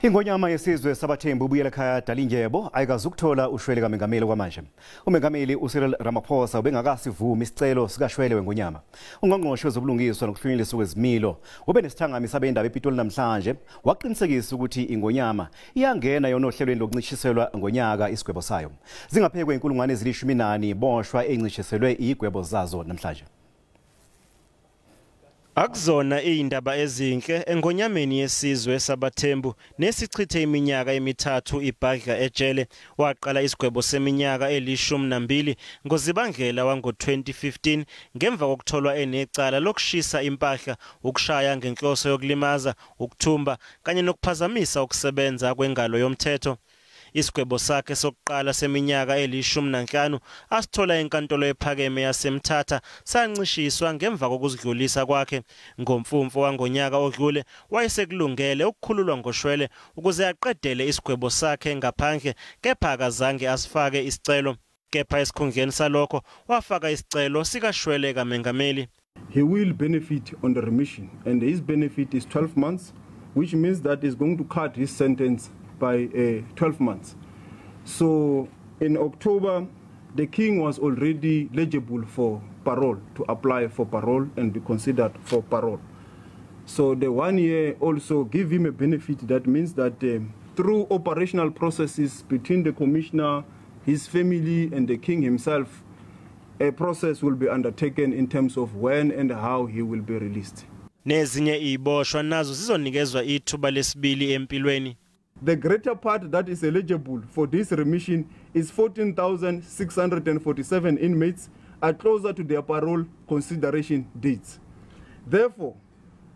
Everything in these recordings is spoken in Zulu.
Ingonyama yesizwe sabaThembu uBuyelekhaya Dalindyebo ayikazukuthola ushwele kamengameli okwamanje. UMengameli uCyril Ramaphosa ubengakasivumi isicelo sikashwele wengonyama. Ungqongqoshe wezobulungiswa nokuhlunyeleliswa kwezimilo nesithangami sabezindaba ePitoli namhlanje wakuqinisekisa ukuthi ingonyama iyangena yona ohlelweni lokuncishiselwa ngonyaka isigwebo sayo. Zingaphekwe inkulungwane ezili-14 boshwa encishiselwe igwebo zazo namhlanje. Akuzona izindaba ezinhle engonyameni yesizwe sabaThembu nesichithe iminyaka emithathu ibhadla ejele waqala isigwebo seminyaka eli-12 ngozibandlela wango-2015 ngemva kokutholwa enecala lokushisa impahla, ukushaya ngenhloso yokulimaza, ukuthumba kanye nokuphazamisa ukusebenza kwengalo yomthetho. Isigwebo sakhe sokuqala seminyaka eli-15 asithola enkantolo ephakeme yaseMthatha sancishiswa ngemva kokuzidlulisa kwakhe. Ngomfumfu wangonyaka odlule wayesekulungele ukukhululwa ngoshwele ukuze aqedele isigwebo sakhe ngaphandle, kepha akazange asifake isicelo. Kepha esikhundleni salokho wafaka isicelo sikashwele kamengameli. He will benefit on the remission, and his benefit is 12 months, which means that he's going to cut his sentence by 12 months. So in October, the king was already eligible for parole, to apply for parole and be considered for parole. So the 1 year also give him a benefit. That means that through operational processes between the commissioner, his family and the king himself, a process will be undertaken in terms of when and how he will be released. Nezinye iboshwa nazo zizonikezwa ithuba lesibili empilweni. The greater part that is eligible for this remission is 14,647 inmates are closer to their parole consideration dates. Therefore,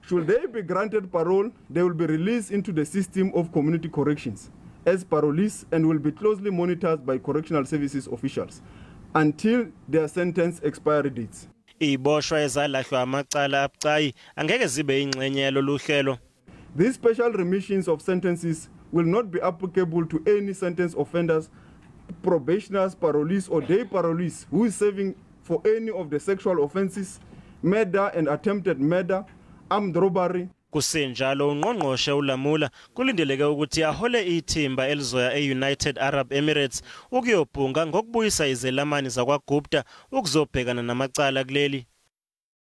should they be granted parole, they will be released into the system of community corrections as parolees and will be closely monitored by correctional services officials until their sentence expiry dates. Iboshwa ezalahlwa amacala abucayi angeke zibe ingxenye yalolu hlelo. These special remissions of sentences will not be applicable to any sentence offenders, probationers, parolees or day parolees who is serving for any of the sexual offenses, murder and attempted murder, armed robbery. Kusenjalo ungqongqoshe ulamula kulindeleke ukuthi ahole ithimba elizoya e-United Arab Emirates ukuyobhunga ngokubuyisa izelamani zakwaGupta ukuzobhekana namacala kuleli.